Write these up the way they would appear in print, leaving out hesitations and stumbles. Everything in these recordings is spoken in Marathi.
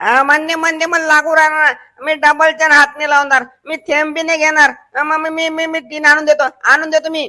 मान्य मान्य मला लागू राहणार. मी डबलच्या हात नाही लावणार. मी थेंब बी नाही घेणार. मी मी मी तीन आणून देतो मी.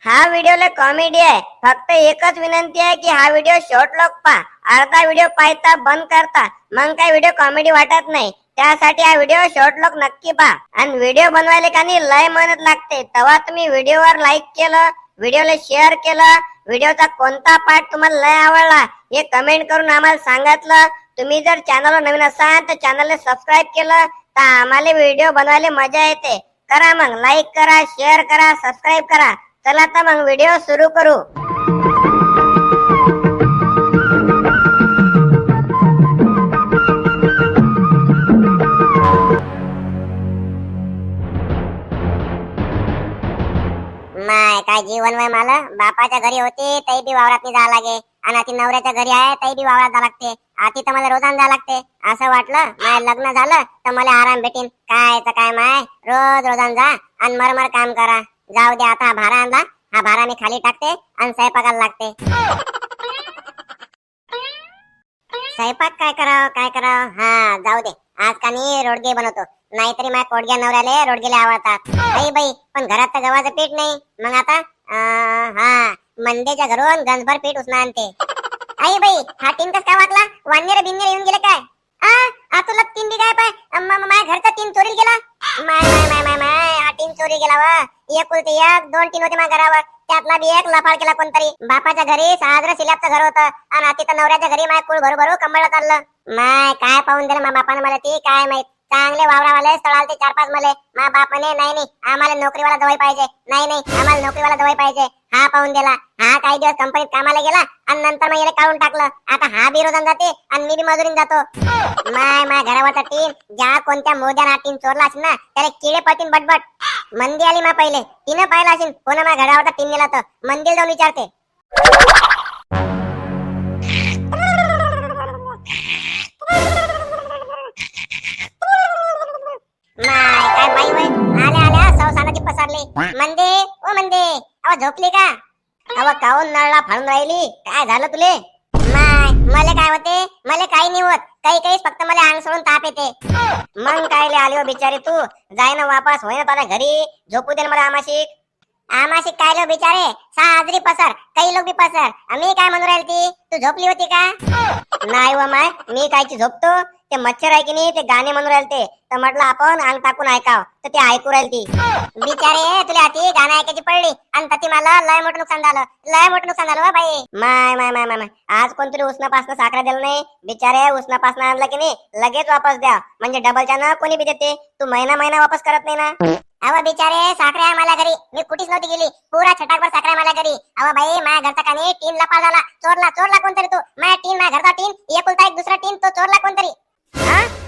हा व्हिडिओला कॉमेडी आहे. फक्त एकच विनंती आहे की हा व्हिडिओ शॉर्ट लॉक पहा. अर्धा व्हिडिओ पाहता बंद करता मग काय व्हिडिओ कॉमेडी वाटत नाही. त्यासाठी हा व्हिडिओ शॉर्ट लॉक नक्की पहा. आणि व्हिडिओ बनवायला काही लय मेहनत लागते. तेव्हा तुम्ही व्हिडिओवर लाईक केलं, व्हिडिओला शेअर केलं, व्हिडिओचा कोणता पार्ट तुम्हाला लय आवडला हे कमेंट करून आम्हाला सांगितलं. तुम्ही जर चॅनलवर नवीन असाल तर चॅनलला सबस्क्राईब केलं तर आम्हाला व्हिडिओ बनवायला मजा येते. करा मग लाईक करा, शेअर करा, सबस्क्राईब करा. चला तर मग व्हिडिओ सुरू करू. माय काय जीवन वय मला. बापाच्या घरी होते तरी बी वावरात जा लागे आणि आता नवऱ्याच्या घरी आहे तरी बी वावरात जा लागते. आती तर मला रोजान जा लागते. असं वाटलं माय लग्न झालं तर मला आराम भेटेन. काय तर काय माय रोज रोजान जा आणि मरमर काम करा. जाऊ दे आता भारा आणला. हा भारा मी खाली टाकते आणि स्वयंपाकाला लागते. स्वयंपाक काय करावं. हा जाऊ दे आज का मी रोडगे बनवतो. नाहीतरी माझ्या कोडग्या नवऱ्याला रोडगेले आवडतात. आई बाई पण घरात तर गव्हाचं पीठ नाही. मग आता हा मंदेच्या घरून गंजभर पीठ उसना आणते. आई बाई हा टीन कस काय वाटला. वानेर बिन्नेर येऊन गेले काय. तुला तीन बी काय पाय माझ्या घरचा तीन चोरी गेला. माय माय माय माय माय हा टीन चोरी गेला वा. एकुलते एक दोन टीन होते माझ्या घरावर. त्यातला बी एक लफाड केला कोणतरी. बापाच्या घरी साजरं सिल्यापचं घर होतं आणि आता तर नवऱ्याच्या घरी माय कुळ भरू भरू कंबळ चाललं. माय काय पाहून दिलं मा बापाने मला ती काय माहित. चांगले वावरावाले स्थळालते 4-5 मले. मा बापाने नाही आम्हाला नोकरीवाला जवळ पाहिजे. नाही आम्हाला नोकरीवाला जवळ पाहिजे. हा पाहून दिला. हा काही दिवस कंपनीत कामाला गेला आणि नंतर मग याला काढून टाकलं. आता हा बी रोजान जाते आणि मी बी मजुरीन जातो. माय घरावरचा टीन ज्या कोणत्या मोद्यानं टीन चोरला असेल ना त्याला किडे पडतील बटबट. मंदी आली मा पहिले तिनं पाहिलं असेल कोणा माझ्या घरावरचा टीन नेला तर मंदिर जाऊन विचारते. काय बाई वय आल्या सवसानाची पसरली. मंदे ओ मंदे अव झोपली का. अव काऊन नळला फाडून राहिली. काय झालं तुले. माय मला काय होते. मला काही नाही होत. काही फक्त मला अंग सोडून ताप येते. मग काय आली हो बिचारी तू. जाय ना वापस होय ना तुला घरी. झोपू दे मला आमाशिक काय लो बिचारे. साजरी पसर काही लोक बी पसर. मी काय म्हणून राहिली ती तू झोपली होती का. नाही व माय मी कायची झोपतो. ते मच्छर आहे की नाही ते गाणे म्हणून राहिले तर म्हटलं आपण अंग टाकून ऐकाव तर ते ऐकू राहिली. बिचारे तुला ती गाणं ऐकायची पडली आणि ती मला लय मोठं नुकसान झालं बाई. माय माय माय माय आज कोणतरी उसनापासनं साखरा दिलं नाही. बिचारे उसनापासनं आणलं की नाही लगेच वापस द्या म्हणजे डबलच्या ना कोणी बी देते. तू महिना वापस करत नाही ना. अव बिचारे साखरे आहे मला घरी. मी कुठेच नव्हती गेली. पुरा छटाकभर साखरे मला घरी. अव बाई माझ्या घरचा कानी टीन लपा झाला. चोरला कोणतरी तू. माझ्या घरचा टीन एकुलता एक दुसरा टीन तो चोरला कोणतरी.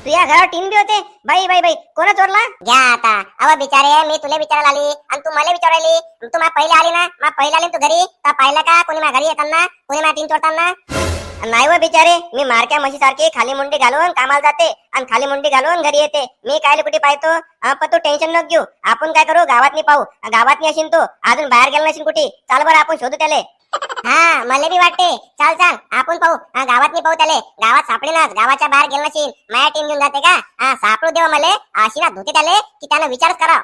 तुझ्या घरावर टीन बी होते. बाई कोण चोरला. घ्या आता. अव बिचारे मी तुला विचारायला आली आणि तू मला विचारायली. तू मा पहिले आली ना. पहिले आली तू घरी तर पाहिलं का कोणी माझ्या घरी येताना कोणी माझ्या टीन चोरताना. नाही व बिचारे मी मारक्या म्हशी सारखी खाली मुंडी घालून कामाला जाते आणि खाली मुंडी घालून घरी येते. मी काय कुठे पाहतो. पण तू टेन्शन नको घेऊ. आपण काय करू गावात पाहू. गावात असेल तो अजून बाहेर गेला नसेल कुठे. चाल बरं आपण शोधू त्याले. हा मला बी वाटते. चाल आपण पाहू. गावात पाहू त्याले. गावात सापडेनाच. गावाच्या बाहेर गेला नसेल. माझ्या टीम घेऊन जाते का. सापडू देवा मला. अशी ना धुते त्याले की त्यानं विचारच करा.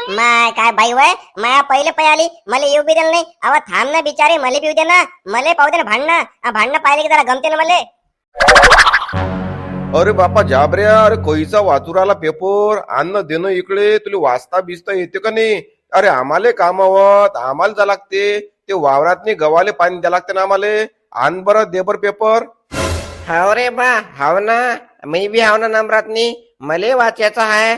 माय काय बाई वय माया पहिले पाय आली. मला येऊ बी दिलं नाही. अव थांब ना बिचारे मला बी दे ना. मला पाहू दे ना भांडणं पाहिले की जरा गमते ना मला. अरे बापा जाबऱ्या. अरे कोईचा वाचुराला पेपर अन्न देणं इकडे. तुला वाचता बिचता येते का नाही. अरे आम्हाला कामावत आम्हाला जा लागते. ते वावरात गव्हाले पाणी द्या लागते ना आम्हाला. आण बरं दे बर पेपर. हाव रे बा हाव ना. मी बी हाव ना नम्रातनी. मले वाचायचं आहे.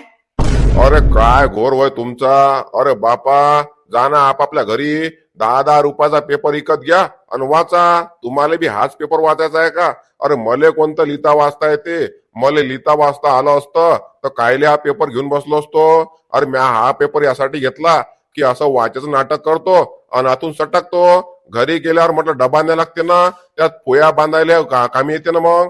अरे काय घोर वय तुमचा. अरे बापा जा ना आपापल्या घरी 10-10 रुपयाचा पेपर विकत घ्या आणि वाचा. तुम्हाला बी हाच पेपर वाचायचा आहे का. अरे मले कोणतं लिहिता वाचता येते. मला लिहिता वाचता आलं असतं तर कायले हा पेपर घेऊन बसलो असतो. अरे म्या हा पेपर यासाठी घेतला की असं वाचायचं नाटक करतो आणि आतून सटकतो. घरी गेल्यावर म्हटलं डबा न्याय लागते ना. त्यात पोया बांधायला कामी येते ना मग.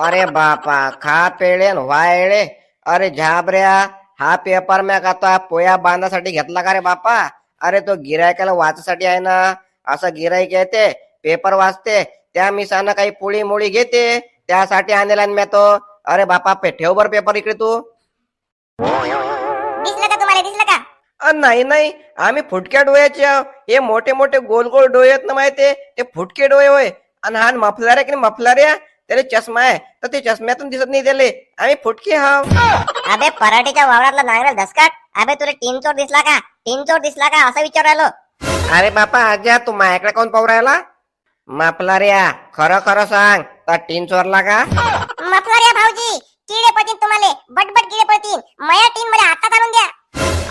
अरे बापा खा पेळे व्हायळे. अरे झाबऱ्या हा पेपर मी आता पोया बांधासाठी घेतला का रे बापा. अरे तो गिरायकाला वाचासाठी आहे ना. असं गिराईक येते पेपर वाचते त्या मिसानं काही पोळी मोळी घेते त्यासाठी आणला मी तो. अरे बापा ठेव बर पेपर इकडे तू. दिसलं का तुम्हाला, दिसलं का? नाही नाही, आम्ही फुटक्या डोळ्याचे आहो. हे मोठे मोठे गोल गोल डोळे आहेत ना माहितीये, ते फुटके डोळे होय. आणि हा मफलर आहे की नाही, मफलर आहे त्याला चष्मा आहे, तर ते चष्म्यातून दिसत नाही त्याले. आम्ही फुटके हाव. अबे पराठीच्या वावरातला नांगरेल धसकाट. अबे तुला टीन चोर दिसला का? टीन चोर दिसला का असं विचारायलो. अरे बापा आज्या, तू माझ्याकडे कोण पाहू राहिला? मफलरिया खरं खरं सांग, तर टीन चोरला का? मफलर या भाऊजी, किडे पडतील तुम्हाला, बटबट किडे पडतील. मया टीन मला आता आणून द्या.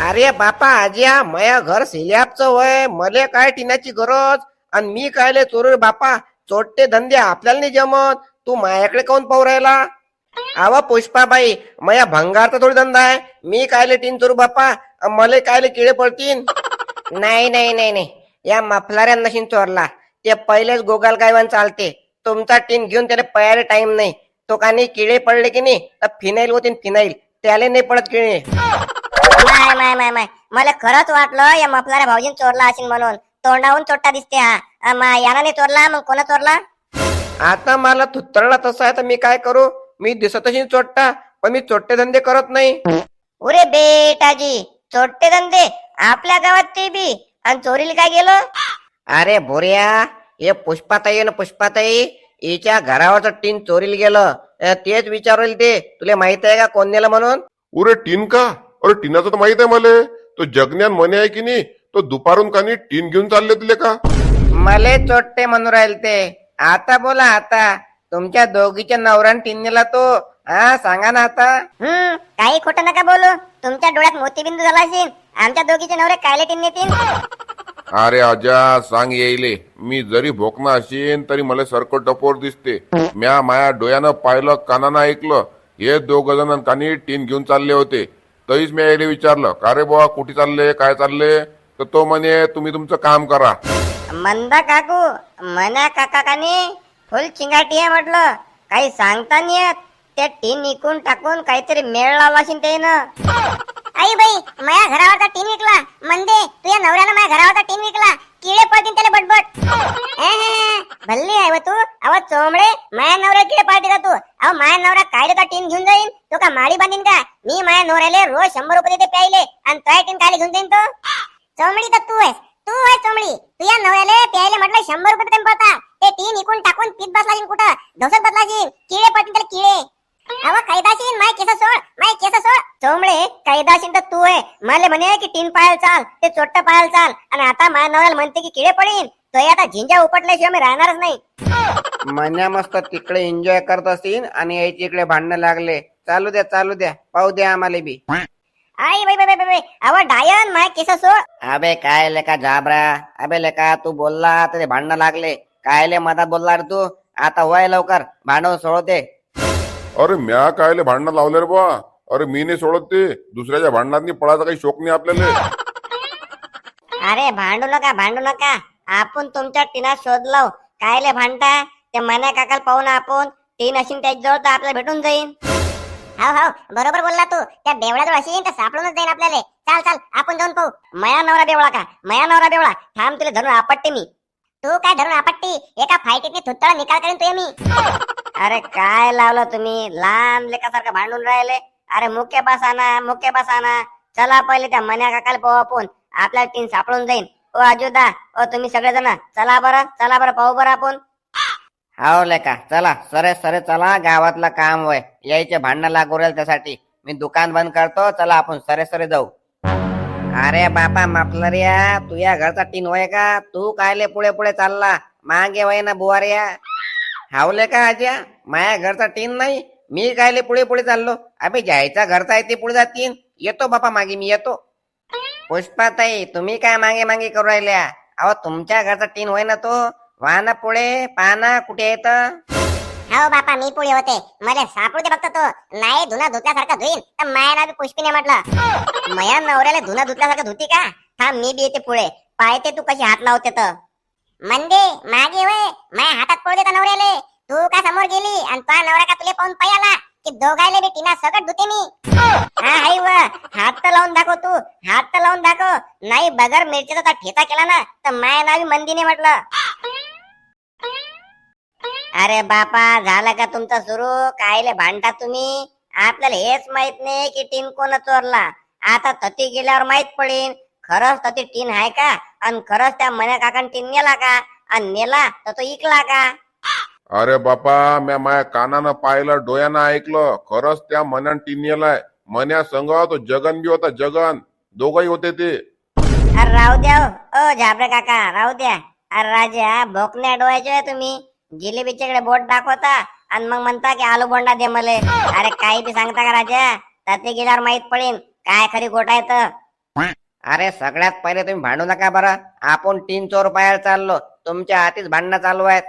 अरे बापा आज्या, मया घर सिल्यापचं होय, मले काय टिनाची गरज? आणि मी कायले चोरू रे बापा? चोट्टे धंदे आपल्याला नाही जमत. तू माझ्याकडे कोण पाहू राहिला? आवा पुष्पाबाई, मया भंगारचा थोडी धंदा आहे. मी कायले टीन चोरू बापा? मले कायले किडे पडतील? नाही नाही नाही नाही, या मफलाऱ्या नशीन चोरला. ते पहिलेच गोगल गायवान चालते. तुमचा टीन घेऊन त्याला पळायला टाइम नाही. तो का नाही किडे पडले की नाही तर फिनाईल होती, फिनाईल त्याला नाही पडत किडे. माय माय माय माय, मला खरंच वाटलं या मफलाऱ्या भाऊजीन चोरला असेल म्हणून. तोंडाहून चोट्टा दिसते हा. याला नाही चोरला मग कोणा चोरला? आता मला थुत्तरला तसं आहे तर मी काय करू? मी दिसतशी चोट्टा, पण मी चोट्टे धंदे करत नाही. उरे बेटाजी, चोट्टे धंदे आपल्या गावात ते बी, आणि चोरीला काय गेलो? अरे भोऱ्या, हे पुष्पाताई ना पुष्पाताई, हिच्या घरावरचं टीन चोरीला गेलं. तेच विचारले ते, तुला माहित आहे का कोण नेलं म्हणून? उरे टीन का? अरे टीनाचं तर माहित आहे मला. तो जगन्यान म्हणे आहे की नाही, तो दुपारून का नाही टीन घेऊन चालले तुले का? मले चोट्टे म्हणून राहिले ते. आता बोला, आता तुमच्या दोघीच्या नवऱ्यान टीन नेला तो. हा सांगा ना आता. काही खोटं नका बोलू. तुमच्या डोळ्यात मोतीबिंदू झाला असेल. आमच्या दोघीचे नवरे कायले टीन नेतील? अरे आजा सांग येईले, मी जरी भोकना असेन तरी मला सरकट टपोर दिसते. म्या माया डोळ्यानं पाहिलं, कानानं ऐकलं. हे दोघ जण कानी टीन घेऊन चालले होते. तरीच मी यायले विचारलं, का रे बुवा कुठे चालले, काय चालले? तर तो म्हणे तुम्ही तुमचं काम करा. मंदा काकू, मना काका कानी फुल चिंगाटी आहे म्हटलं. काही सांगता नाही येत. त्या टीन इकून टाकून काहीतरी मेळ लावला असेल ते ना. आई बाई, माझ्या घरावरचा टीन विकला. मंदे तुझ्या नवऱ्यानं माझ्या घरावरचा टीन विकला. किडे पडतील त्याला बटबट. भल्ली आहे व तू. अव चोमडे, माझ्या नवऱ्या किडे पाडते का तू? अहो माझ्या नवरा काय देता टीन घेऊन जाईन? तो का माडी बांधीन का? मी माझ्या नवऱ्याला रोज 100 रुपये देते प्यायले, आणि तो टीन काय घेऊन जाईन तो? चोमडी तर तू आहेस, तू आहे चोमडी. तुझ्या नवऱ्याला प्यायले म्हटलं 100 रुपये कमी पडतात. ते टीन इकून टाकून पीत बसलाशील कुठं, ढोसत बसलाशील. किडे पडतील त्याला किडे. अव कैदाशीन, माय केस सोड, माय केस सोड. चोमडे कैदाशीन तर तू आहे. मला म्हणे की टीन पाहायला चाल, ते चोट्ट पाहायला चाल, आणि आता माझ्या नवऱ्याला म्हणते की किडे पडीन. तो आता झिंजा उपटल्याशिवाय मी राहणारच नाही. मन्या मस्त तिकडे एन्जॉय करत असतील आणि यायची इकडे भांडणं लागले. चालू द्या चालू द्या, पाहू द्या आम्हाला बी. आई बाई बाई बाई, अव डायन, माय केस सोड. अबे काय लेका जाबरा, अबे लेका तू बोलला तर ते भांडणं लागले. कायले मधात बोलला रे तू? आता वय लवकर, भांडण सोडते. अरे म्या कायले भांडणं लावले रे बुवा? अरे मी नाही सोडत ते. दुसऱ्याच्या भांडणात पळायचा काही शोक नाही आपल्याला. अरे भांडू नका, भांडू नका. आपण तुमच्या टीनात शोध लावू. कायले भांडता? त्या मन्या काकाला पाहून आपण टीन असेल त्याच्याजवळ तर आपल्याला भेटून जाईन. हो हो, बरोबर बोलला तू. त्या बेवड्याजवळ असेल तर सापडूनच जाईन आपल्याला. चाल चाल, आपण जाऊन पाहू. मया नवरा बेवळा का? मया नवरा बेवळा. थांब, तुला धरून आपटते मी. तू काय धरून आपटती? एका फाईटीतनी थुत्तळा निकाल करेन तुझे मी. अरे काय लावलं तुम्ही? लहान लेकासारखं भांडून राहिले. अरे मुके बसाना, मुके बसाना. चला पहिले त्या मन्या काकाला पाहू आपण. आपल्याला टीन सापडून जाईन. ओ अजूदा, ओ तुम्ही सगळेजण चला बरं पाहू बरं आपण. हाव लेका, चला सरे सरे चला, गावातलं काम वय. यायचे भांडणं लागू राहील त्यासाठी मी दुकान बंद करतो. चला आपण सरे सरे जाऊ. अरे बापा मापलरिया, तुझ्या घरचा टीन वय का? तू कायले पुढे पुढे चालला? मागे वय ना बुवारिया. हावले का आज्या, माझ्या घरचा टीन नाही. मी कायले पुढे पुढे चाललो? अबे ज्यायचा घरचा आहे ते पुढे जातीन. येतो बापा मागे, मी येतो. पुष्पाताई, तुम्ही काय मागे मागे करू राहिल्या? अहो तुमच्या घरचा टीन होय ना तो. वाना पुढे पाना कुठे येत? हो बापा, मी पुढे होते. मला सापडू दे फक्त तो. नाही धुना धुतल्यासारखा धुईन तर मायाला बी पुष्पीने म्हटलं. मया नवऱ्याला धुना धुतल्यासारखं धुती का? थांब, मी बी येते पुढे. पाहते तू कशी हात लावते तर. मंदे मागे वय, माझ्या हातात पडू देता नवऱ्याले. तू का समोर गेली आणि तुझा नवरा का तुले पाहून पायाला की दोघायले बी टीना सकट धुते मी. हा हाय व, हात तर लावून दाखव तू. हात तर लावून दाखव. नाही बगर मिरचीचा ठेचा केला ना तर माया नावी मंदीने म्हटलं. अरे बापा झालं का तुमचं सुरू? कायले भांडता तुम्ही? आपल्याला हेच माहित नाही की टीन कोण चोरला. आता तती गेल्यावर माहित पडेल खरंच तती टीन आहे का, आणि खरंच त्या मन्या काकान टीन नेला का, आणि नेला तर तो इकला का? अरे बापा म्या माझ्या कानानं पाहिलं, डोळ्यानं ऐकलं, खरंच त्या मन्यान टीन नेलाय. मन्या संग तो जगन बी होता, जगन, दोघही होते ते. अरे राहू द्या हो. ओ झाबरे काका राहू द्या. अरे राजा भोकण्या डोळ्याचे आहे तुम्ही. जिलेबीच्याकडे बोट दाखवता आणि मग म्हणता की आलू बोंडा दे मले. अरे काही बी सांगता का राजा? तती गेल्यावर माहित पडेल काय खरी गोट आहे तर. अरे सगळ्यात पहिले तुम्ही भांडू नका बरं. आपण टीन चोर पाहायला चाललो, तुमच्या हातीच भांडणं चालू आहेत.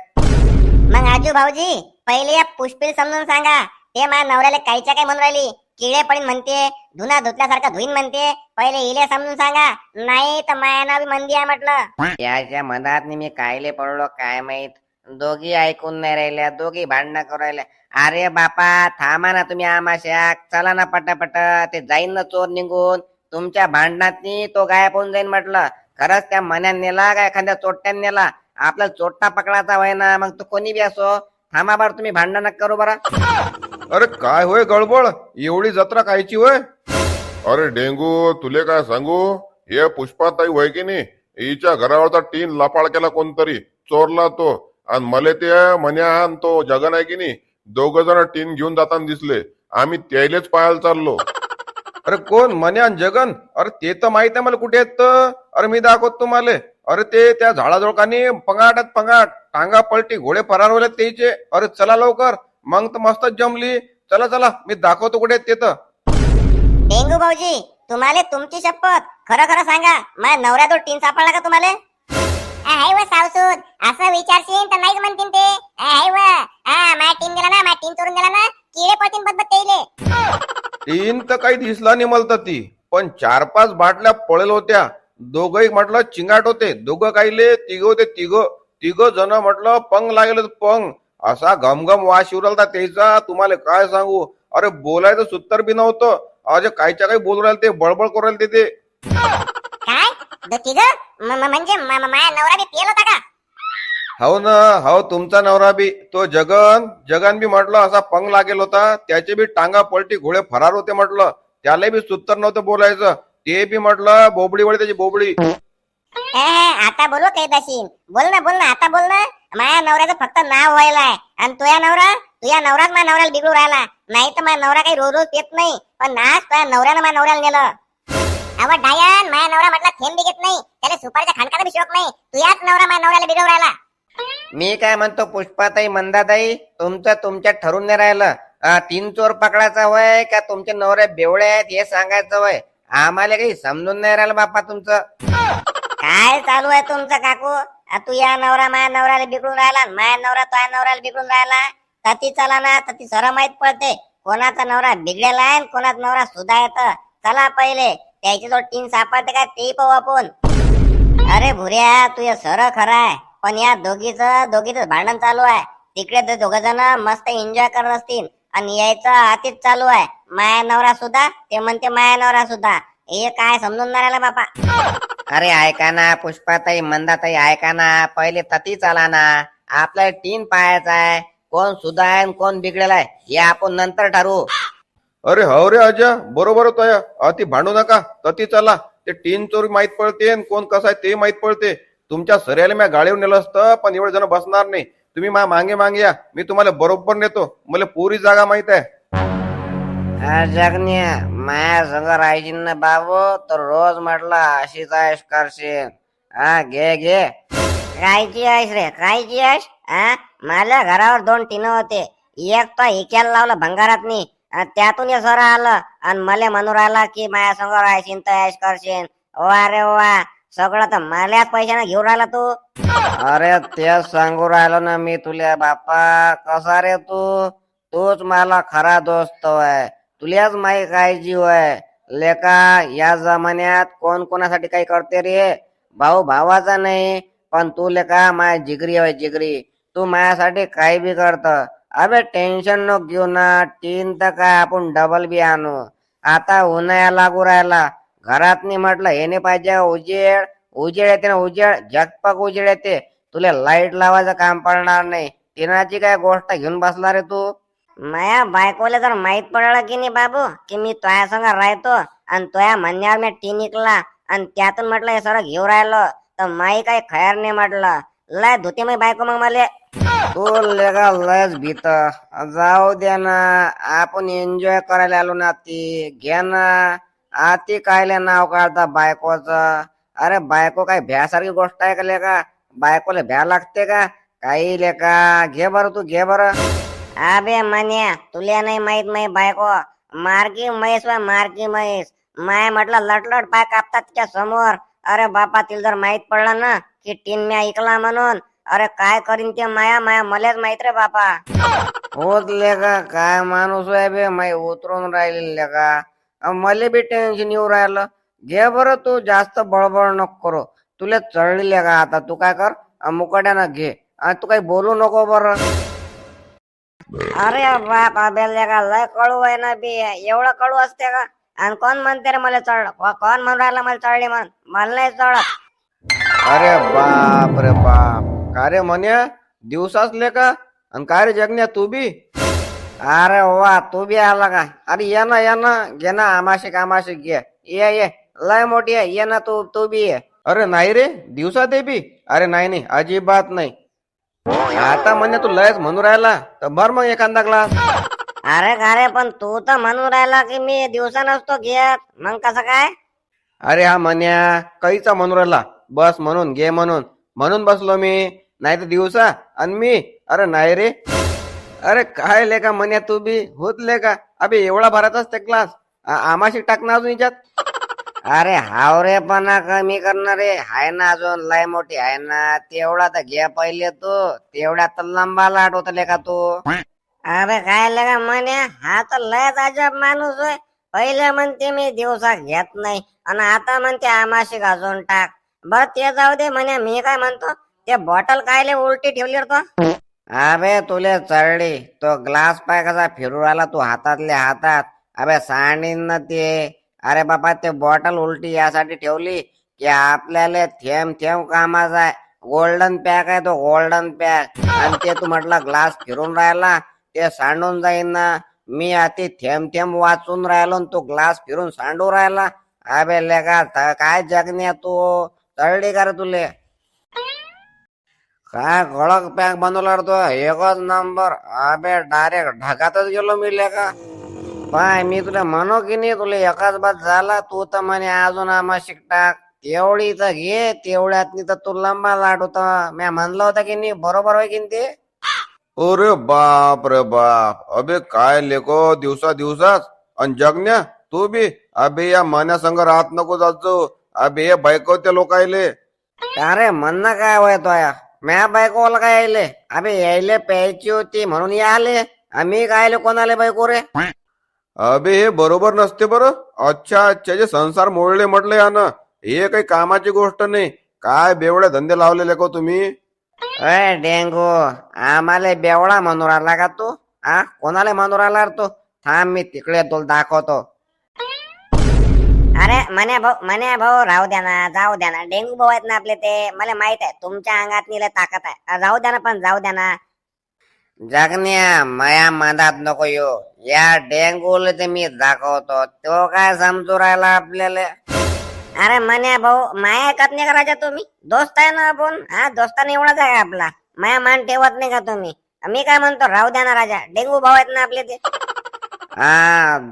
मग आजू भाऊजी पहिले या पुष्पील समजून सांगा. ते माझ्या नवऱ्याला काहीच्या काय म्हणून राहिली, किडे पडीन म्हणते, धुना धुतल्यासारखं धुईन म्हणते. पहिले इले समजून सांगा, नाही तर माया नाव मंदी आहे म्हटलं. त्याच्या मनात मी कायले पडलो काय माहित. दोघी ऐकून नाही राहिल्या, दोघी भांडणं करू राहिल्या. अरे बापा थांबा ना तुम्ही आमाशाक, चला ना पटापट. ते जाईन ना चोर निघून. तुमच्या भांडणातनी तो गायब होऊन जाईन म्हटलं. खरंच त्या मन्यान नेला का एखाद्या चोट्ट्यान नेला? आपल्याला चोट्टा पकडायचा वय ना, मग तो कोणी बी असो. थांबा बरं तुम्ही भांडण नका करू बरं. अरे काय होय गडबड, एवढी जत्रा कायची होय? अरे डेंगू तुले काय सांगू, हे पुष्पाताई होय की नाही, हिच्या घरावरचा टीन लपाळ केला कोणतरी, चोरला तो. आणि मले ते मन्या आणि तो जगन आहे की नाही, दोघ जण टीन घेऊन जाताना दिसले. आम्ही त्यालेच पाहायला चाललो. अरे कोण, मन्या आणि जगन? अरे ते तर माहित आहे मला कुठे आहेत तर. अरे मी दाखवत तुम्हाला. अरे ते त्या झाडाजवळकानी पंगाटात पंगाट, टांगा पलटी, घोडे फरार होले त्याचे. अरे चला लवकर, मग तर मस्तच जमली. चला चला मी दाखवतो कुठे आहेत ते तर. डेंगू भाऊजी तुम्हाला तुमची शपथ खरं खरं सांगा, माझ्या नवऱ्या तो टीन सापडला का तुम्हाला? आहे व सावसूद, असं विचारशील तर नाहीच म्हणतील ते. आहे व माझ्या टीन गेला ना, माझ्या टीन चोरून गेला ना, किडे पडतील बदबद तेले. टीन तर काही दिसला नाही मला तर ती, पण 4-5 बाटल्या पळेल होत्या. दोघही म्हटलं चिंगाट होते. दोघं काहीले तिघ होते, तिघ जण म्हटलं पंग लागेल पंग. असा घमघम वास शिवरालता त्याचा, तुम्हाला काय सांगू. अरे बोलायचं सुत्तर बी नव्हतं. अरे कायच्या काही बोलू राहिले ते, बळबळ करू राहिले ते. काय तिघ म्हणजे माझ्या नवरा बी पियल होता का? हो ना, हो तुमचा नवरा बी, तो जगन बी म्हटलं असा पंग लागेल होता. त्याचे बी टांगा पलटी, घोडे फरार होते म्हटलं. त्याला बी सुत्तर नव्हतं बोलायचं. ते बी म्हटलं बोबडी वळी त्याची बोबडी. आता बोलू काही दशीन, बोल ना आता बोल ना. माझ्या नवऱ्याचं फक्त नाव व्हायलाय, आणि तुझ्या नवराच माझ्या नवऱ्याला बिघडू राहिला. नाही तर माझ्या नवरा काही रोज रोज पेत नाही, पण आज तुझ्या नवऱ्यानं माझ्या नवऱ्याला नेलं. अव डायन, माझ्या नवरा म्हटलं थेंब बी घेत नाही, त्याला सुपारीच्या खांडकाचा बी शौक नाही. तुझ्याच नवरा माझ्या नवऱ्याला बिघडू राहिला. मी काय म्हणतो पुष्पाताई, मंदाताई, तुमचं तुमच्यात ठरून नाही राहिलं. तीन चोर पकडायचा वय का तुमचे नवरे बेवळे आहेत हे सांगायचं वय. आम्हाला काही समजून नाही राहिलं बापा तुमचं. काय चालू आहे तुमचं काकू? तुझ्या नवरा माझ्या नवऱ्याला बिघडून राहिला, माझ्या नवरा तुझ्या नवऱ्याला बिघडून राहिला. तती चला ना, तती सरळ माहित पडते कोणाचा नवरा बिघडेला आहे, कोणाचा नवरा सुधा येत. चला पहिले त्याची जो टीन सापडते का ते पाहू आपण. अरे भुऱ्या तुझ्या सर खरं आहे, पण या दोघीच भांडण चालू आहे. तिकडे ते दोघ जण मस्त एन्जॉय करत असतील, आणि यायचं आतीच चालू आहे. माया नवरा सुद्धा, ते म्हणते माया नवरा सुद्धा. हे काय समजून नाही राहिलं बापा. अरे ऐका ना पुष्पाताई, मंदाताई, ऐका ना, पहिले तती चला ना. आपल्याला टीन पाहायचा आहे, कोण सुधा आहे आणि कोण बिघडेल आहे हे आपण नंतर ठरवू. अरे हो रे अजय, बरोबर होतोय. अति भांडू नका, तती चला. ते टीन चोरी माहित पडते, कोण कसं आहे ते माहित पडते. तुमच्या सऱ्याला मी गाडीवर नेलं असतं, पण एवढे जण बसणार नाही. तुम्ही मागे मागे या, मी तुम्हाला बरोबर नेतो. मला पुरी जागा माहित आहे. जगन्या माया संग राहायची ना बाबू, तर रोज म्हटलं अशीच ऐश करशील. घे कायची आहेस रे, कायची आहेस? माझ्या घरावर 2 टीन होते. एक तो हिक्याला लावलं भंगारातनी, त्यातून हे सर आलं आणि मला म्हणून राहिला की माझ्या संग राहायशील तर ऐश करशील. वा रे वा, सगळं तर मलाच पैशाने घेऊन राहिला तू. अरे तेच सांगू राहिलो ना मी तुला बापा. कसा रे तूच मला खरा दोस्त होय. तुलाच माही काळजी होय. लेका या जमान्यात कोण कोणासाठी काही करते रे. भाऊ भावाचा नाही, पण तू लेका माझ्या जिगरी होय, जिगरी. तू माझ्यासाठी काही बी करत. अबे टेन्शन नको घेऊ ना. टीन तर काय आपण डबल बी आणू. आता उन्हाळ्या लागू राहिला, घरात नाही म्हटलं हे नाही पाहिजे. उजेड येते ना, उजेड झकपक उजेड येते. तुला लाईट लावायचं काम पडणार नाही. टिनाची काय गोष्ट घेऊन बसला रे तू? माया बायकोला जर माहित पडलं की नाही बाबू की मी तोया संग राहतो आणि तोया म्हणण्यावर मी टी निकला आणि त्यातून म्हटलं हे सगळं घेऊन राहिलो तर माई काही खैर नाही म्हटलं. लय धुते मी बायको मग मला. तू लेगा लयच भीत. जाऊ दे ना, आपण एन्जॉय करायला आलो ना. ती घे ना. आती कायले नाव काढता बायकोचं? अरे बायको काय भ्यासारखी गोष्ट आहे का लेका? बायकोला भ्या लागते का काही लेका? घे बरं, तू घे बरं. अबे म्हण्या तुला नाही माहित माही बायको मार्गी म्हैस व मार्गी म्हैस. माय म्हटलं लटलट पाय कापतात तिच्या समोर. अरे बापा तिला जर माहित पडलं ना की टीन मी ऐकला म्हणून, अरे काय करीन ते माया माया मलाच माहित रे बापा. होत लेका, काय माणूस आहे बे. माई उतरून राहिली लेका. मले बी टेन्शन येऊ राहिलं. घे बरं, तू जास्त बळबळ नको करू. तुला चढली लेका. आता तू काय कर, मुकाट्यानं घे. तू काही बोलू नको बरं. अरे बाप अबे का लय कळू आहे ना बी. एवढं कळू असते का? आणि कोण म्हणते रे मला चढ? कोण म्हणून राहिला मला चढली म्हणून? मला नाही चढत. अरे बाप रे बाप. का रे म्हण्या दिवसाच लेका? आणि काय रे जगण्या तू बी? अरे वा, तू बी आला का? अरे ये ना, ये ना. घे ना, आमाशिक घे. ये लय मोठी आहे. ये ना, तू बी ये. अरे नाही रे, दिवसात आहे बी? अरे नाही अजिबात नाही. आता म्हणे तू लयच म्हणून राहिला तर भर मग एखादा ग्लास. अरे पण तू तर म्हणून राहिला की मी दिवसा नसतो घेत, मग कसं काय? अरे हा म्हण्या काहीचा म्हणून राहिला. बस म्हणून घे म्हणून बसलो मी. नाही तर दिवसा आणि मी. अरे नाही रे. अरे काय लेका म्हण्या तू बी? होत लेका अबे एवढा भराचाच ते ग्लास? आमाशी टाकणार अजून याच्यात? अरे हावरेपणा कमी करणारे हाय ना, अजून लय मोठी आहे ना. तेवढा तर घे पहिले तू. तेवढ्या तर लंबा लाट होतले का तू? अबे काय लगा म्हणे, हा तर लयच अजब माणूस आहे. पहिले म्हणते मी दिवसा घेत नाही आणि आता म्हणते आमाशी अजून टाक. बर ते जाऊ दे म्हणे, मी काय म्हणतो ते बॉटल कायले उलटी ठेवली रे तो? अबे तुले चढली. तो ग्लास पाय कसा फिरू राहिला तू हातातल्या हातात. अबे सांडीन ना ते. अरे बाबा, ते बॉटल उलटी यासाठी ठेवली की आपल्याला थेंब थेंब कामाचा आहे. गोल्डन पॅक आहे तो, गोल्डन पॅक. आणि ते तू म्हटलं ग्लास फिरून राहिला ते सांडून जाईन ना. मी आधी थेंब थेंब वाचून राहिलो आणि तू ग्लास फिरून सांडू राहिला. अबे लेका, काय जगण्या तू? चढली का रे तुले? काय कडक पॅक बनवला रे तो, एकच नंबर. अबे डायरेक्ट ढगातच गेलो मी लेका. पाय मी तुला म्हणू की नाही, तुला एकाच बात झाला. तू तर म्हणे अजून आम्हा टाक. तेवढी तर घे, तेवढ्यात तर तू लंबा लाट होता. मी म्हणलं होतं की नाही, बरोबर आहे की नाही ते? अरे बाप रे बाप. अबे काय लेको दिवसाच. आणि जगण्या तू बी अबे या मान्या संग राहत नको जातो. अबे हे बायकोच्या लोकायले. अरे म्हणणं काय होय तो या? म्या बायकोला काय यायले? अबे यायले प्यायची होती म्हणून या आले. आम्ही काय कोणाले बायको रे? अबे हे बरोबर नसते बरं. अच्छा जे संसार मोडले म्हटले या ना, हे काही कामाची गोष्ट नाही. काय बेवड्या धंदे लावलेले को तुम्ही? अय डेंगू, आम्हाला बेवडा म्हणून राहिला का तू? कोणाला म्हणून राहिला रे तू? थांब, मी तिकडे तुला दाखवतो. अरे म्हणे भाऊ राहू द्या ना, जाऊ द्या ना. डेंगू भाऊ आहेत ना आपले ते. मला माहित आहे तुमच्या अंगात निले ताकद आहे. जाऊ द्या ना, पण जाऊ द्या ना. जगण्या, माया मधात नको येऊ. या डेंगूला ते मी दाखवतो. तो काय समजू राहिला आपल्याला? अरे म्हणे भाऊ, माया ऐकत नाही का राजा तुम्ही? दोस्त आहे ना आपण. दोस्ताने एवढाच आहे आपला. माया मान ठेवत नाही का तुम्ही? मी काय म्हणतो, राहू द्या ना राजा. डेंगू भाऊ आहेत ना आपले ते.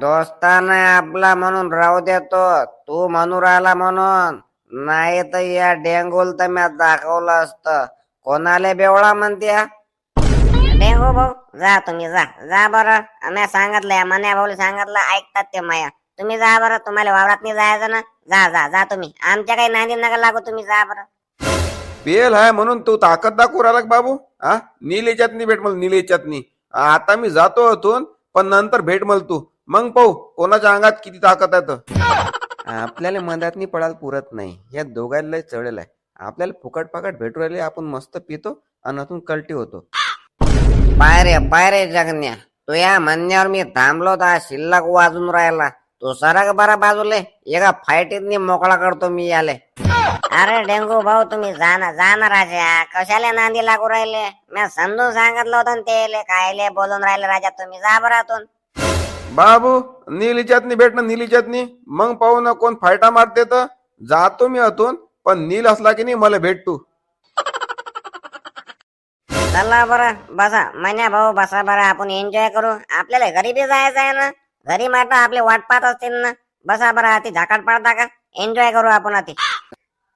दोस्ताना आपला म्हणून राहू देतो. तू म्हणून राहिला म्हणून. नाही तर या डेंगूला तर मी दाखवलं असतं. कोणाला बेवळा म्हणते? डेंगू भाऊ जा, तुम्ही जा बरं. मी सांगितलंय, मन्या भाऊला सांगितलं, ऐकतात ते माया. तुम्ही जा बरं, तुम्हाला वावरात नाही जायचं ना. जा तुम्ही. आमच्या काही नांदी नका लागू, तुम्ही जा बरं. पेल आहे म्हणून तू ताकद दाखवू राहिला का बाबू? नील चटणी भेट मला, नील चटणी. आता मी जातो इथून, पण नंतर भेट मला तू. मग पाहू कोणाच्या अंगात किती ताकद आहे तर. आपल्याला मधात नाही पडायला पुरत नाही. या दोघांना चढेल आहे. आपल्याला फुकट पाकट भेटू राहिले, आपण मस्त पितो आणि अजून कल्टी होतो. पायरे जगण्या, तू या म्हणण्यावर मी थांबलो तर शिल्लक वाजून राहिला. तू सरक बरा बाजूले. एका फायटीत मोकळा करतो मी याले. अरे डेंगू भाऊ तुम्ही जा ना राजा, कशाला नांदी लागू राहिले? मी समजून सांगितलं होतं ना ते कायले बोलून राहिले राजा, तुम्ही जा बरं आतून. बाबू नीली चटणी भेटणं, नीली चटणी मग पाहू ना कोण फायटा मारते तर जातो मी अतून, पण नील असला की नाही मला भेट तू. चला बरं बसा मन्या भाऊ, बसा बरं, आपण एन्जॉय करू. आपल्याला घरी बी जायचं आहे ना, घरी मात्र आपले वाट पाहत असतील ना. बसा बरं, आती झाकाट पाडता का? एन्जॉय करू आपण आती.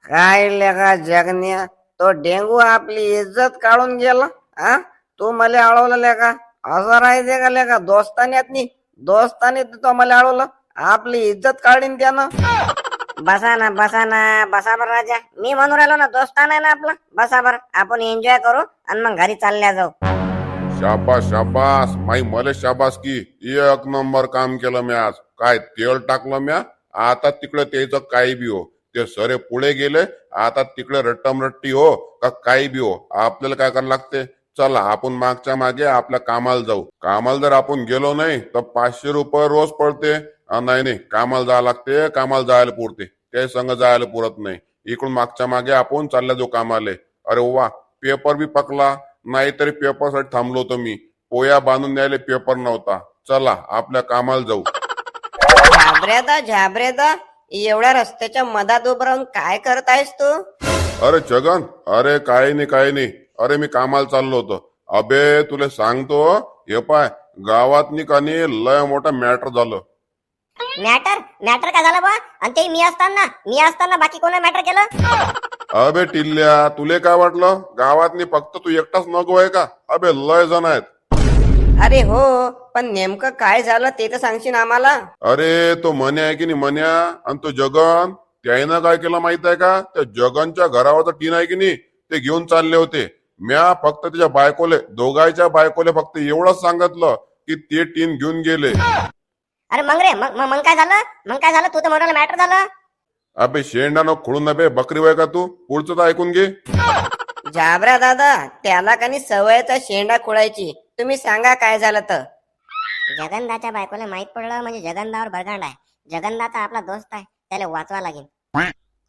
काय लेका जगन्या, तो डेंगू आपली इज्जत काढून गेला. हा, तू मला अडवलं लेका, असं राहायचे का लेका? दोस्तानी तो मला अडवलं, आपली इज्जत काढीन त्यानं. बसा ना बसा बरं राजा, मी म्हणून राहिलो ना, दोस्तान आहे ना आपला. बसा बरं, आपण एन्जॉय करू आणि मग घरी चालल्या जाऊ. शाबास शाबास माई, मले शाबास की एक नंबर काम केलं मी आज. काय तेल टाकलं म्या, आता तिकडे त्याचं काही बी हो, ते सरे पुढे गेले, आता तिकडे रट्टमरट्टी हो का काही बी हो, आपल्याला काय करायला लागते? चला आपण मागच्या मागे आपल्या कामाला जाऊ. कामाला जर आपण गेलो नाही तर 500 रुपये रोज पडते. नाही कामाला जायला लागते, कामाला जायला पुरते, काही संग जायला पुरत नाही. इकडून मागच्या मागे आपण चालल्या जाऊ कामाले. अरे वा, पेपर बी पकला, नाहीतरी पेपरसाठी थांबलो होतो मी, पोया बांधून द्यायला पेपर नव्हता. चला आपल्या कामाला जाऊ. झाबरेदा एवढ्या रस्त्याच्या मधात उभं राहून काय करत आहेस तू? अरे जगन, अरे काही नाही, अरे मी कामाला चाललो होतो. अबे तुला सांगतो, हे पाय गावात निकानी लय मोठा मॅटर झालं. मॅटर काय झालं बा? आणि ते मी असताना बाकी कोणा मॅटर केलं? अबे टिल्ल्या, तुले काय वाटलं गावातनी फक्त तू एकटाच नको आहे का? अबे लय जण आहेत. अरे हो, पण नेमकं काय झालं ते तर सांगशील आम्हाला. अरे तो मन्या आहे की नाही, मन्या आणि तो जगन, त्यानं काय केलं माहित आहे का? त्या जगनच्या घरावरचं टीन आहे की नाही, ते घेऊन चालले होते. म्या फक्त त्याच्या बायकोले, दोघांच्या बायकोले फक्त एवढंच सांगितलं की ते टीन घेऊन गेले. अरे मग रे, मग काय झालं? तू तर म्हणाला मॅटर झालं. अबे शेंडानं खुळून अबे, बकरी वय का तू? पुढचं तर ऐकून घे. झाबरा दादा, त्याला कानी सवयचा शेंडा खुळायची. तुम्ही सांगा काय झालं तर. जगनदाच्या बायकोला माहित पडलं म्हणजे जगनदावर बरगांड आहे. जगनदा आपला दोस्त आहे, त्याला वाचवा लागेल.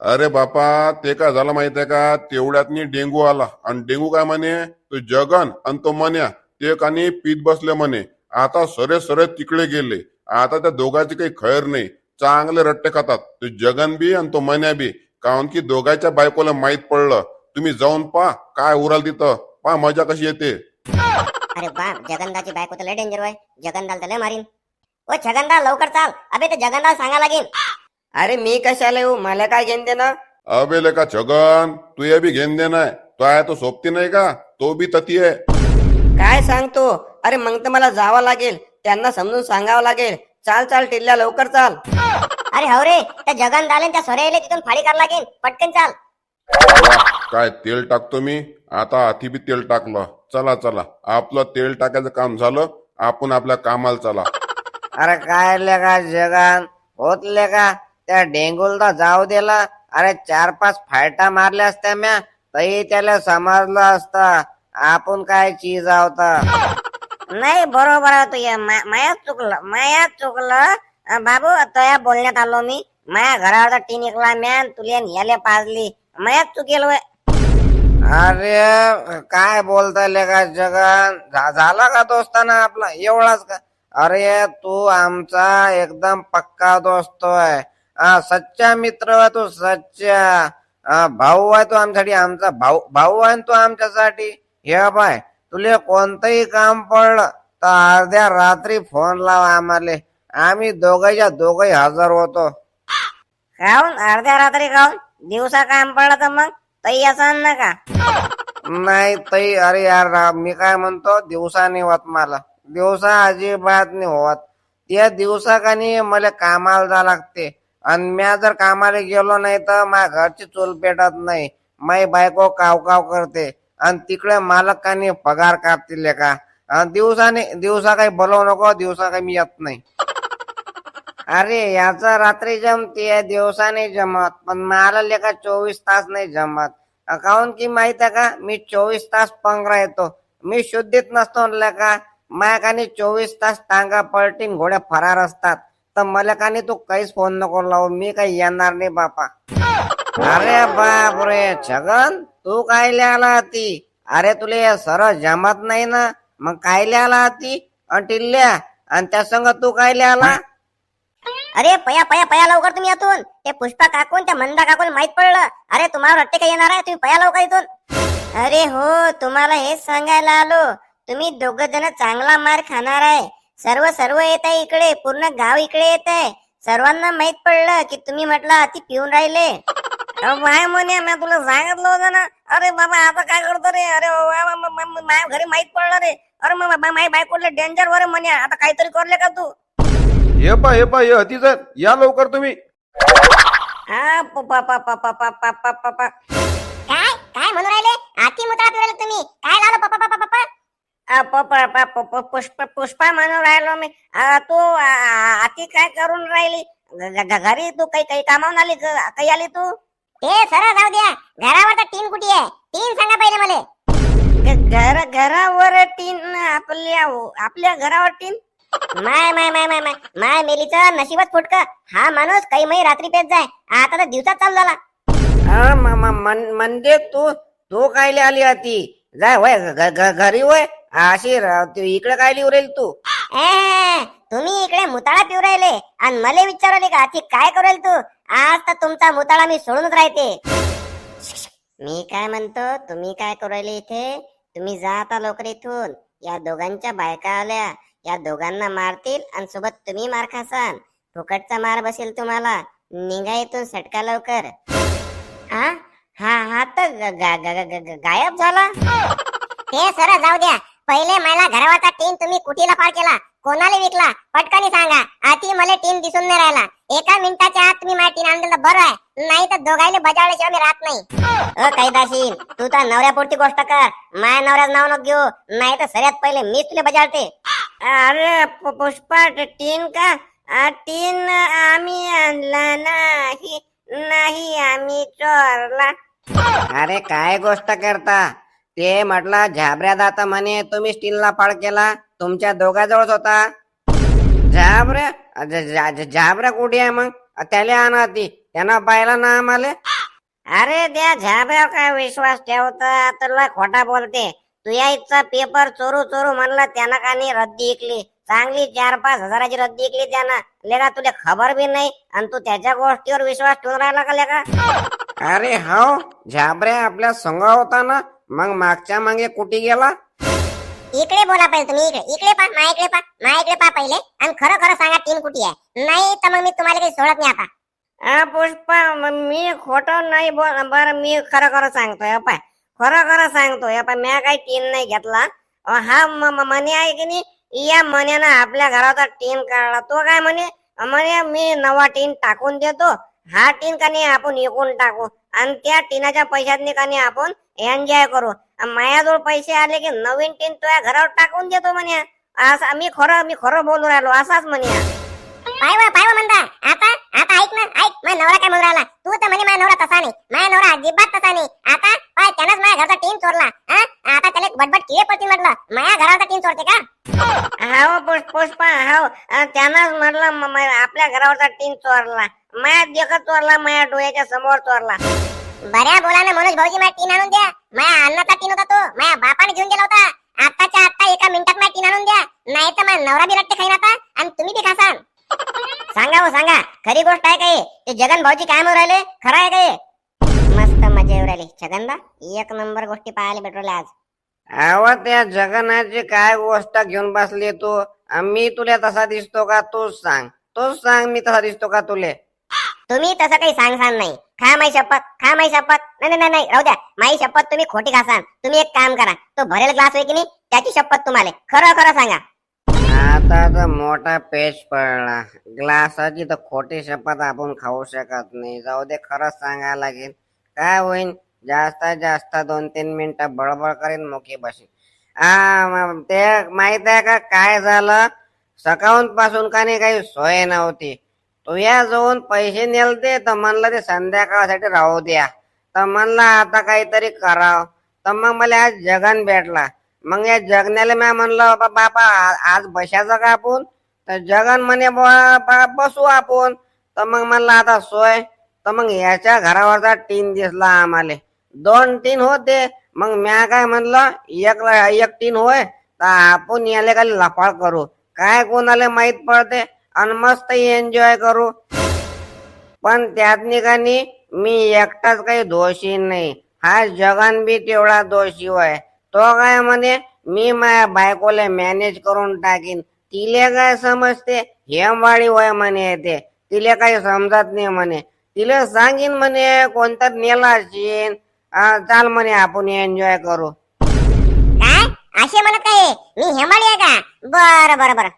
अरे बापा, ते काय झालं माहित आहे का? तेवढ्यातनी डेंगू आला, आणि डेंगू काय म्हणे, तो जगन आणि तो मन्या ते कानी पीत बसले म्हणे. आता सरे तिकडे गेले. आता त्या दोघांची काही खैर नाही, चांगले रट्टे खातात तो जगन बी आणि तो मन्या बी. काऊन की दोघांच्या बायकोला माहित पडलं. तुम्ही जाऊन पा काय उराल तिथं, पा मजा कशी येते. अरे बाप, जगनदाची बायको तर लय डेंजर आहे. जगनदाल तर लय मारीन. ओ जगनदा लवकर चाल, अबे ते जगनदाल सांगा लागेल. अरे मी कशाला येऊ, मला काय घेऊन दे ना. अबे लेका छगन, तू ये बी घेऊन दे नाही, तो आहे तो सोबती नाही का? तो बी तती आहे. काय सांगतो? अरे मग तर मला जावं लागेल, त्यांना समजून सांगावं लागेल. चाल टिल्ल्या, लवकर चाल. अरे हो रे, त्या जगनदाल त्या सोऱ्याला तिथून फाडी करावं लागेल, पटकन चाल. काय तेल टाकतो मी आता, हाती बी तेल टाकलं. चला आपलं तेल टाकायचं काम झालं, आपण आपल्या कामाला चला. अरे काय लेका जगन, होत लेका त्या डेंगूला जाऊ दिला. अरे 4-5 फायटा मारल्या असत्या म्या, तरी त्याला समजलं असतं आपण काय चीज होता. नाही बरोबर आहे तुझ्या, मायाच चुकलं बाबू. तया बोलण्यात आलो मी. माया घरावरचा टीन इकला म्यान, तुला याले पाजली, मायाच चुकेल वय. अरे काय बोलताय लेका जगन, झाला का दोस्ताना आपला एवढाच का? अरे तू आमचा एकदम पक्का दोस्त आहे, सच्चा मित्र आहे तू, सच्चा भाऊ आहे तू आमच्यासाठी. आमचा भाऊ आहे तू आमच्यासाठी. हे बाय, तुले कोणतंही काम पडलं तर अर्ध्या रात्री फोन लाव आम्हाला, आम्ही दोघही हजर होतो. खाऊन अर्ध्या रात्री खाऊन दिवसा काम पडलं तर मग तई असं ना का? नाही तई, अरे यार मी काय म्हणतो, दिवसा नाही होत मला, दिवसा अजिबात नाही होत. त्या दिवसा का नाही मला कामाला जा लागते, आणि म्या जर कामाला गेलो नाही तर माझ्या घरची चूल पेटत नाही. माई बायको काव करते, आणि तिकडे मालकाने पगार कापतील का? दिवसा काही बोलवू नको, दिवसा काही मी येत नाही. अरे याचा रात्री जमते, दिवसाने जमत, पण मला लेका 24 तास नाही जमत. काऊन की माहित आहे का, मी 24 तास पंगरा येतो, मी शुद्धीत नसतो लेका. माया कानी 24 तास टांगा पलटीन घोड्या फरार असतात. तर मला कानी तू काहीच फोन नको लावू, मी काही येणार नाही बापा. अरे बापरे छगन, तू काय आला ती? अरे तुले सरळ जमत नाही ना, मग काय आला ती? टिल्ल्या आणि त्या संग तू काय आला? अरे पया पया पया लवकर तुम्ही यातून. ते पुष्पा काकून त्या मंदा काकून माहित पडलं. अरे तुम्हाला रट्टे काय येणार आहे, तुम्ही पया लवकर इथून. अरे हो, तुम्हाला हेच सांगायला आलो. तुम्ही दोघ जण चांगला मार खाणार आहे. सर्व सर्व येत आहे इकडे, पूर्ण गाव इकडे येत आहे. सर्वांना माहित पडलं की तुम्ही म्हटलं अति पिऊन राहिले. काय म्हणे, मी तुला सांगितलं होतं ना. अरे बाबा आता काय करतो रे? अरे माझ्या घरी माहित पडलं रे. अरे माझ्या बायकोला डेंजर वर म्हणे, आता काहीतरी करले का तू? हे पा हे अतिच आहेत. या लवकर तुम्ही. हा काय काय म्हणून राहिले? आती मुतळा पिरले तुम्ही? काय लावलं पुष्पा म्हणून राहिलो मी. तू आती काय करून राहिली? घरी तू काही काही कामावून आली काही आली तू? ते सरळ जाऊ द्या. घरावर तर टीन कुठे आहे? टीन सांगा पहिले मला. घरावर टीन? आपल्या घरावर टीन? माय मेलीचा नशीबच फुटक. हा माणूस काही मै रात्री पेत जाय, आता तर दिवसात चालू झाला. म्हणजे तू काय आली होती? जाय वय घरी वय अशी इकडे काय लिहू राहील तू? तुम्ही इकडे मुताळा पिऊ राहिले आणि मला विचारले का ती काय करेल तू? आज तर तुमचा मुताळा मी सोडूनच राहते. मी काय म्हणतो, तुम्ही काय करू राहिले इथे? तुम्ही जा आता लवकर इथून. या दोघांच्या बायका आल्या, या दोघांना मारतील आणि सोबत तुम्ही मार खासान. फुकटचा मार बसेल तुम्हाला. निघा इथून सटका लवकर. हा हा हा तर गायब झाला. ते सरळ जाऊ द्या. पहिले मला घरावाचा टीन तुम्ही कुठीला पार केला, कोणाला विकला? पटकनी सांगा. आधी मला टीन दिसून नाही राहिला. एका मिनिटाच्या आत तुम्ही माझ्या टीन आणलेलं बरं आहे, नाही तर दोघांनी बजावल्याशिवाय मी राहत नाही. कैदाशीन, तू तर नवऱ्यापुरती गोष्ट कर. माझ्या नवऱ्याचं नाव नको घेऊ, नाही तर सगळ्यात पहिले मीच तुला बजावते. अरे पुष्पा, टीन का? टीन आम्ही आणला नाही. नाही आम्ही चोरला. अरे काय गोष्ट करता? ते म्हटलं झाबऱ्या दाता म्हणे तुम्ही स्टीलला पाळ केला, तुमच्या दोघांजवळच होता. झाबऱ्या कुठे आहे मग? त्याला आणा ती, त्यांना पाहिला ना आम्हाला. अरे त्या झाब्यावर काय विश्वास ठेवता? तुला खोटा बोलते. तुझ्या इथचा पेपर चोरू चोरू म्हणला त्यानं का नाही रद्दी ऐकली. चांगली 4-5 हजाराची रद्दी ऐकली त्यानं. लेका तुला खबर बी नाही आणि तू त्याच्या गोष्टीवर विश्वास ठेवून राहिला का लेका? अरे हो, झाबऱ्या आपल्या संग होता ना, मग मागच्या मागे कुठे गेला? इकडे बोला पहिले तुम्ही. इकडे पा, माझ्याकडे पा पहिले आणि खरं खरं सांगा टीन कुठे आहे. नाही तर मग मी तुम्हाला काही सोडत नाही आता. पुष्पा, मी खोटं नाही बोल. बरं मी खरं खरं सांगतोय. पाय खरं खरं सांगतोय. पाय मी काही टीन नाही घेतला. हा म्हणे आहे की नाही, या म्हण्यानं आपल्या घराचा टीन काढला. तो काय म्हणे मी नवा टीन टाकून देतो. हा टीन का नाही आपण विकून टाकू आणि त्या टीनाच्या पैशातनी का नाही आपण एन्जॉय करू. माझ्याजवळ पैसे आले की नवीन टीन तुझ्या घरावर टाकून देतो म्हणे. असं मी खरं बोलून राहिलो, असाच म्हणे. पायवा म्हणता. आता आता ऐक ना, ऐक. माझा नवरा काय म्हणून राहिला? तू तर म्हणे माझा नवरा तसा नाही, माझा नवरा अजिबात तसा नाही. आता पाय त्यानंच माझ्या घरचा टीन चोरला. आता त्याला बटबट किडे पडतील म्हटलं. माझ्या घराचा टीन चोरते का? हो पुष्पा, हो त्यानंच म्हटलं आपल्या घरावरचा टीन चोरला. माझ्या देखत चोरला, माझ्या डोळ्याच्या समोर चोरला. बऱ्या बोला ना मनोज भाऊजी, माझ्या टीन आणून द्या. माझ्या अन्नाचा टीन होता तो, माझ्या बापाने घेऊन गेला होता. आताच्या आता एका मिनिटात माझ्या टीन आणून द्या, नाही तर माझा नवरा बी रट्टे खाईन आता आणि तुम्ही बी खासान. सांगा हो सांगा, खरी गोष्ट आहे काय? ते जगन भाऊजी काय म्हणून राहिले, खरं आहे काय? मस्त मजा येऊ राहिली. छगनदा, एक नंबर गोष्टी पाहायला भेटवल्या आज. अव त्या जगन्नाथची काय गोष्ट घेऊन बसली तू? मी तुला तसा दिसतो का? तूच सांग मी तसा दिसतो का तुले? तुम्ही तसं काही सांगसान नाही. खा माई शपथ. नाही राहू द्या. माई शपथ तुम्ही खोटी खासान. तुम्ही एक काम करा, तो भरेल ग्लास होय की नाही, त्याची शपथ तुम्हाला. खरं सांगा. आता तर मोठा पेच पडला. ग्लासाची तर खोटी शपथ आपण खाऊ शकत नाही. जाऊ दे, खरंच सांगायला लागेल. काय होईल? जास्तीत जास्त 2-3 मिनिटं बडबड करीन, मोकी बशी. ते माहित आहे का काय झालं? सकाळून पासून का नाही काही सोय नव्हती. तुझ्या जाऊन पैसे नेलते तर म्हणलं ते संध्याकाळसाठी राहू द्या. तर म्हणलं आता काहीतरी करावं. तर मग मला आज जगन भेटला. मग या जगण्याला मी म्हणलं बापा आज बसायचं का आपण? तर जगन म्हणे बसू आपण. तर मग म्हणलं आता सोय तर मग याच्या घरावरचा टीन दिसला आम्हाला. 2 टीन होते. मग म्या काय म्हणलं एक टीन होय तर आपण याले खाली लफाळ करू, काय कोणाला माहित पडते, आणि मस्त एन्जॉय करू. पण त्यात निघानी मी एकटाच काही दोषी नाही, हा जगन बी तेवढा दोषी होय. तो काय म्हणे मी माझ्या बायकोला मॅनेज करून टाकीन. तिले काय समजते, हेमवाडी होय म्हणे ते, तिले काही समजत नाही म्हणे. तिला सांगीन म्हणे कोणता नेला असेल, चाल म्हणे आपण एन्जॉय करू. काय असे म्हणत काय मी हेमाली आहे का? बरं बरं बरं.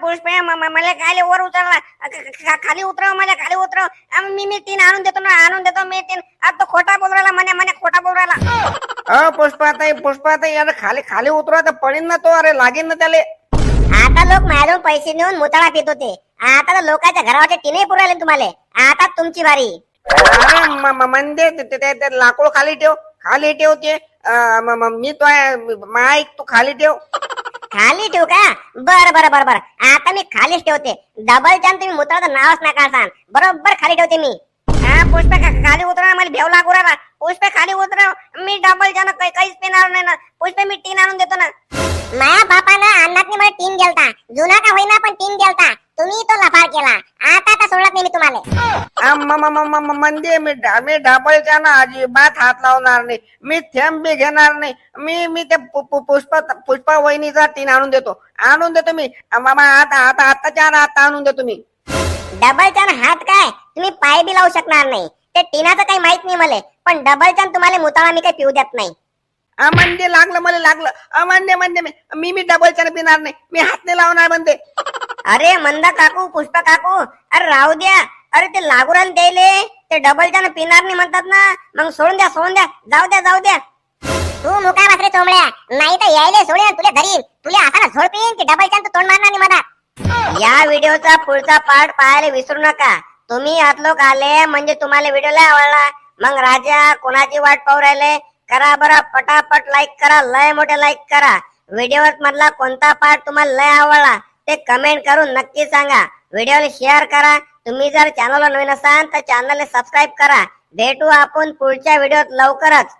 पुष्पे मला खाली वर उतरला, खाली उतरव, मला खाली उतरव. मी टीन आणून देतो ना, आणून देतो मी टीन. आता तो खोटा बोल राहिला म्हणे खोटा बोल राहिला. पुष्पाताई यार खाली खाली उतरवा तर पडीन ना तो, अरे लागेल ना त्याले. आता लोक माझ्याजवळ पैसे नेऊन मुतळा पित होते, आता तर लोकांच्या घरावरचे टीनही पुरवले तुम्हाला. आता तुमची बारी. अरे म्हणजे ते लाकूड खाली ठेव, खाली ठेव ते. मी तो माईक तू खाली ठेव. खाली ठेवू का? बरं बरं बरं बरं, आता मी खालीच ठेवते. डबल चान तुम्ही मुतळाचं नावच नका सांग, बरोबर खाली ठेवते मी. पुष्पे खाली उतरा, मला भेव लागू राहिला. पुष्पे खाली उतरव, मी डबल जाणं काहीच पिणार नाही ना. पुष्पे मी टीन आणून देतो ना. माया बापानं अन्नातनी मला टीन गेलता, जुना का होईना पण टीन गेलता. तुम्ही तो लफाळ केला, आता सोडत नाही मी तुम्हाला. म्हणजे मी डबल जाणं अजिबात हात लावणार नाही, मी थेंब बी घेणार नाही. मी ते पुष्पा वहिनीचा टीन आणून देतो मी. आताच्या आता आणून देतो मी. डबल चान हात काय तुम्ही पाय बी लावू शकणार नाही. ते टीनाचं काही माहित नाही मला, पण डबल चान तुम्हाला मुतळा मी काही पिऊ देत नाही. म्हणजे लागलं मला लागलं. म्हणजे मी डबल चान पिणार नाही, मी हात नाही लावणार म्हणते. अरे मंदा काकू, पुष्पा काकू, अरे राहू द्या. अरे ते लागून द्यायले, ते डबल चान पिणार नाही म्हणतात ना, मग सोडून द्या, जाऊ द्या. तू मुका मात्र चोंबड्या, नाही तर यायले सोडे तुला धरीन. तुला असा झोडपीन की डबल चान तोंड मारणार नाही मला. या व्हिडिओचा पुढचा पार्ट पाहायला विसरू नका. तुम्ही आत लोक आले म्हणजे तुम्हाला व्हिडिओ लय आवडला. मग राजा कोणाची वाट पाहू राहिले, करा बरं पटापट लाईक करा, लय मोठे लाईक करा. व्हिडिओ मधला कोणता पार्ट तुम्हाला लय आवडला ते कमेंट करून नक्की सांगा. व्हिडिओला शेअर करा. तुम्ही जर चॅनलला नवीन असाल तर चॅनलला सबस्क्राईब करा. भेटू आपण पुढच्या व्हिडिओत लवकरच.